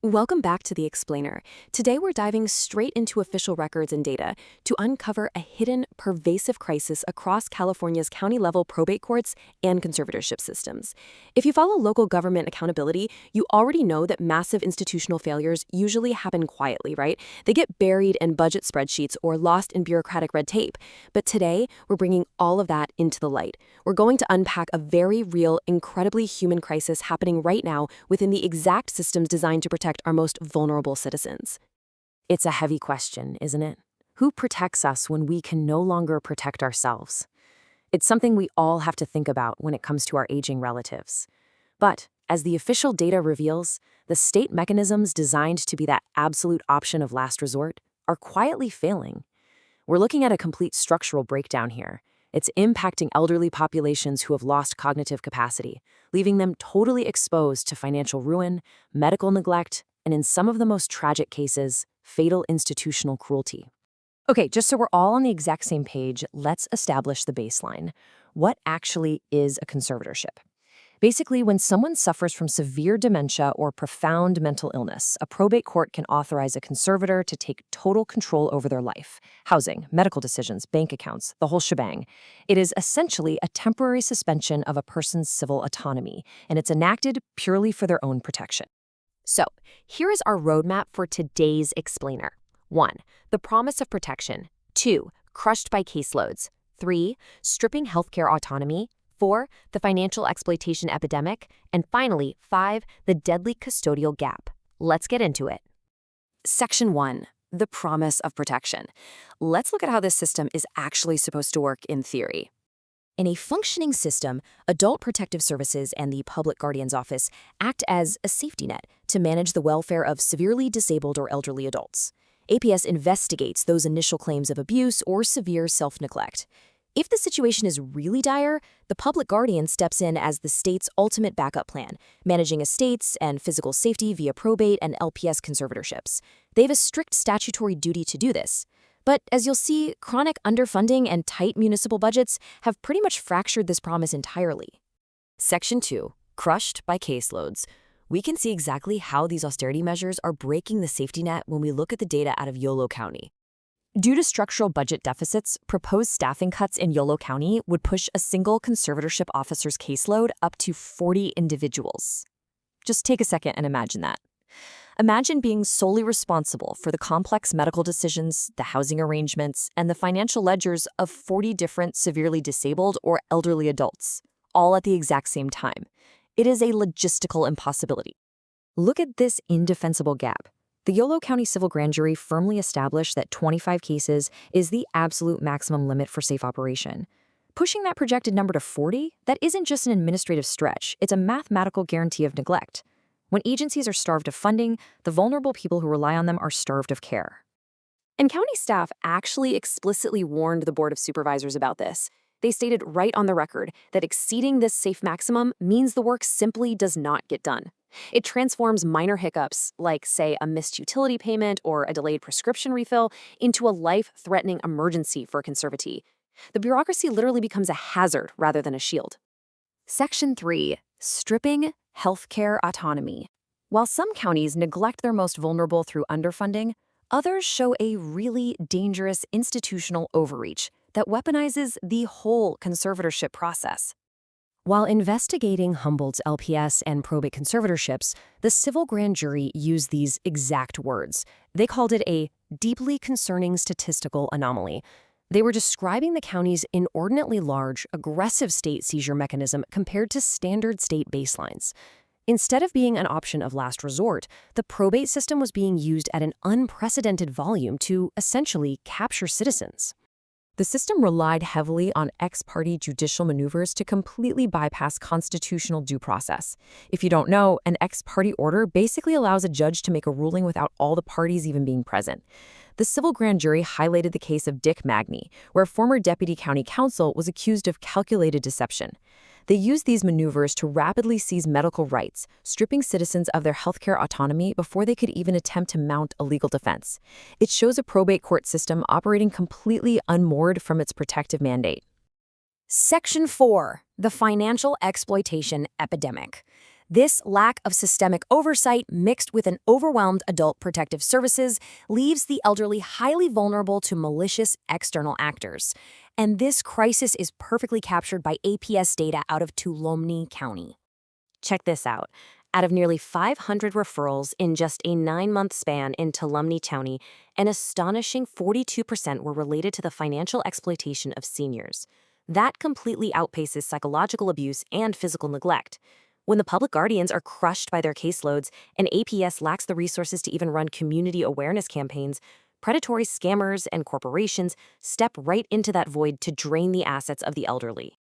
Welcome back to The Explainer. Today we're diving straight into official records and data to uncover a hidden, pervasive crisis across California's county-level probate courts and conservatorship systems. If you follow local government accountability, you already know that massive institutional failures usually happen quietly, right? They get buried in budget spreadsheets or lost in bureaucratic red tape. But today, we're bringing all of that into the light. We're going to unpack a very real, incredibly human crisis happening right now within the exact systems designed to protect our most vulnerable citizens. It's a heavy question, isn't it? Who protects us when we can no longer protect ourselves? It's something we all have to think about when it comes to our aging relatives. But, as the official data reveals, the state mechanisms designed to be that absolute option of last resort are quietly failing. We're looking at a complete structural breakdown here. It's impacting elderly populations who have lost cognitive capacity, leaving them totally exposed to financial ruin, medical neglect, and in some of the most tragic cases, fatal institutional cruelty. Okay, just so we're all on the exact same page, let's establish the baseline. What actually is a conservatorship? Basically, when someone suffers from severe dementia or profound mental illness, a probate court can authorize a conservator to take total control over their life, housing, medical decisions, bank accounts, the whole shebang. It is essentially a temporary suspension of a person's civil autonomy, and it's enacted purely for their own protection. So, here is our roadmap for today's explainer. 1. The promise of protection. 2. Crushed by caseloads. 3. Stripping healthcare autonomy. 4. The financial exploitation epidemic. And finally, 5. The deadly custodial gap. Let's get into it. Section 1. The promise of protection. Let's look at how this system is actually supposed to work in theory. In a functioning system, Adult Protective Services and the Public Guardian's Office act as a safety net to manage the welfare of severely disabled or elderly adults. APS investigates those initial claims of abuse or severe self-neglect. If the situation is really dire, the public guardian steps in as the state's ultimate backup plan, managing estates and physical safety via probate and LPS conservatorships. They have a strict statutory duty to do this. But as you'll see, chronic underfunding and tight municipal budgets have pretty much fractured this promise entirely. Section 2. Crushed by caseloads. We can see exactly how these austerity measures are breaking the safety net when we look at the data out of Yolo County. Due to structural budget deficits, proposed staffing cuts in Yolo County would push a single conservatorship officer's caseload up to 40 individuals. Just take a second and imagine that. Imagine being solely responsible for the complex medical decisions, the housing arrangements, and the financial ledgers of 40 different severely disabled or elderly adults, all at the exact same time. It is a logistical impossibility. Look at this indefensible gap. The Yolo County Civil Grand Jury firmly established that 25 cases is the absolute maximum limit for safe operation. Pushing that projected number to 40, that isn't just an administrative stretch, it's a mathematical guarantee of neglect. When agencies are starved of funding, the vulnerable people who rely on them are starved of care. And county staff actually explicitly warned the Board of Supervisors about this. They stated right on the record that exceeding this safe maximum means the work simply does not get done. It transforms minor hiccups, like, say, a missed utility payment or a delayed prescription refill, into a life-threatening emergency for a conservatee. The bureaucracy literally becomes a hazard rather than a shield. Section 3. Stripping healthcare autonomy. While some counties neglect their most vulnerable through underfunding, others show a really dangerous institutional overreach that weaponizes the whole conservatorship process. While investigating Humboldt's LPS and probate conservatorships, the civil grand jury used these exact words. They called it a deeply concerning statistical anomaly. They were describing the county's inordinately large, aggressive state seizure mechanism compared to standard state baselines. Instead of being an option of last resort, the probate system was being used at an unprecedented volume to essentially capture citizens. The system relied heavily on ex-parte judicial maneuvers to completely bypass constitutional due process. If you don't know, an ex-parte order basically allows a judge to make a ruling without all the parties even being present. The civil grand jury highlighted the case of Dick Magny, where former deputy county counsel was accused of calculated deception. They used these maneuvers to rapidly seize medical rights, stripping citizens of their healthcare autonomy before they could even attempt to mount a legal defense. It shows a probate court system operating completely unmoored from its protective mandate. Section 4. The financial exploitation epidemic. This lack of systemic oversight, mixed with an overwhelmed adult protective services, leaves the elderly highly vulnerable to malicious external actors. And this crisis is perfectly captured by APS data out of Tuolumne County. Check this out. Out of nearly 500 referrals in just a 9-month span in Tuolumne County, an astonishing 42% were related to the financial exploitation of seniors. That completely outpaces psychological abuse and physical neglect. When the public guardians are crushed by their caseloads and APS lacks the resources to even run community awareness campaigns, predatory scammers and corporations step right into that void to drain the assets of the elderly.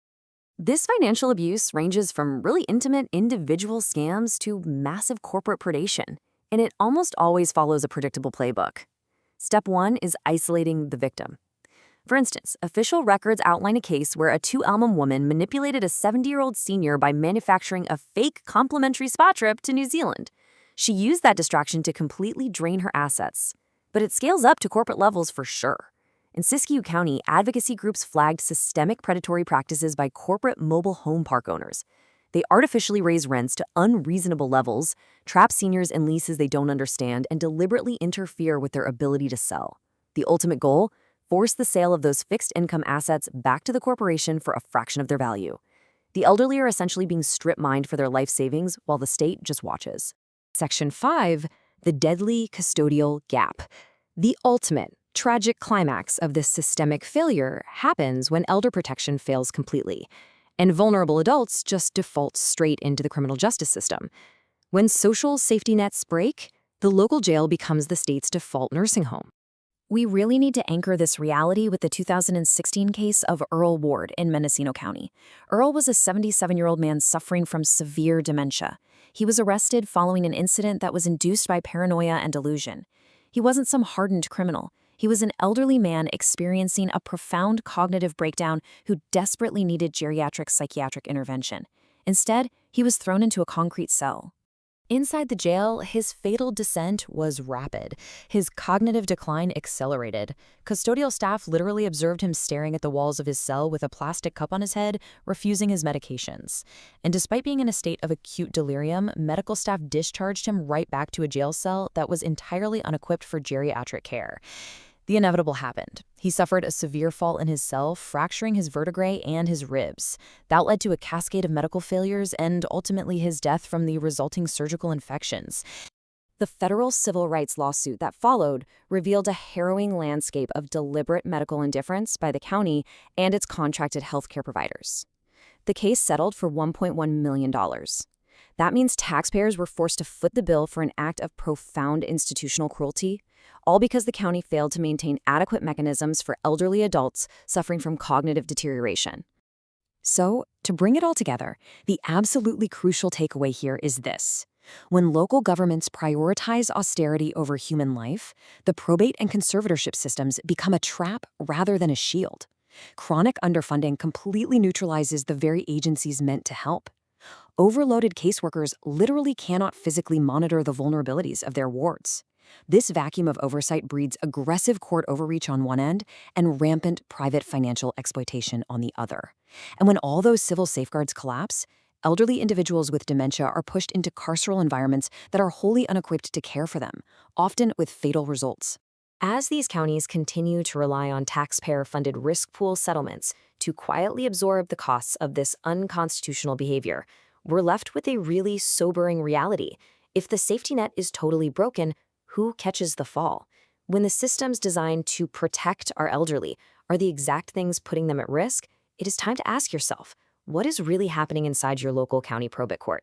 This financial abuse ranges from really intimate individual scams to massive corporate predation, and it almost always follows a predictable playbook. Step 1 is isolating the victim. For instance, official records outline a case where a Tuolumne woman manipulated a 70-year-old senior by manufacturing a fake complimentary spa trip to New Zealand. She used that distraction to completely drain her assets. But it scales up to corporate levels for sure. In Siskiyou County, advocacy groups flagged systemic predatory practices by corporate mobile home park owners. They artificially raise rents to unreasonable levels, trap seniors in leases they don't understand, and deliberately interfere with their ability to sell. The ultimate goal? Force the sale of those fixed-income assets back to the corporation for a fraction of their value. The elderly are essentially being strip-mined for their life savings while the state just watches. Section 5, the deadly custodial gap. The ultimate, tragic climax of this systemic failure happens when elder protection fails completely, and vulnerable adults just default straight into the criminal justice system. When social safety nets break, the local jail becomes the state's default nursing home. We really need to anchor this reality with the 2016 case of Earl Ward in Mendocino County. Earl was a 77-year-old man suffering from severe dementia. He was arrested following an incident that was induced by paranoia and delusion. He wasn't some hardened criminal. He was an elderly man experiencing a profound cognitive breakdown who desperately needed geriatric psychiatric intervention. Instead, he was thrown into a concrete cell. Inside the jail, his fatal descent was rapid. His cognitive decline accelerated. Custodial staff literally observed him staring at the walls of his cell with a plastic cup on his head, refusing his medications. And despite being in a state of acute delirium, medical staff discharged him right back to a jail cell that was entirely unequipped for geriatric care. The inevitable happened. He suffered a severe fall in his cell, fracturing his vertebrae and his ribs. That led to a cascade of medical failures and ultimately his death from the resulting surgical infections. The federal civil rights lawsuit that followed revealed a harrowing landscape of deliberate medical indifference by the county and its contracted healthcare providers. The case settled for $1.1 million. That means taxpayers were forced to foot the bill for an act of profound institutional cruelty, all because the county failed to maintain adequate mechanisms for elderly adults suffering from cognitive deterioration. So, to bring it all together, the absolutely crucial takeaway here is this. When local governments prioritize austerity over human life, the probate and conservatorship systems become a trap rather than a shield. Chronic underfunding completely neutralizes the very agencies meant to help. Overloaded caseworkers literally cannot physically monitor the vulnerabilities of their wards. This vacuum of oversight breeds aggressive court overreach on one end and rampant private financial exploitation on the other. And when all those civil safeguards collapse, elderly individuals with dementia are pushed into carceral environments that are wholly unequipped to care for them, often with fatal results. As these counties continue to rely on taxpayer-funded risk pool settlements to quietly absorb the costs of this unconstitutional behavior, we're left with a really sobering reality. If the safety net is totally broken, who catches the fall? When the systems designed to protect our elderly are the exact things putting them at risk, it is time to ask yourself, what is really happening inside your local county probate court?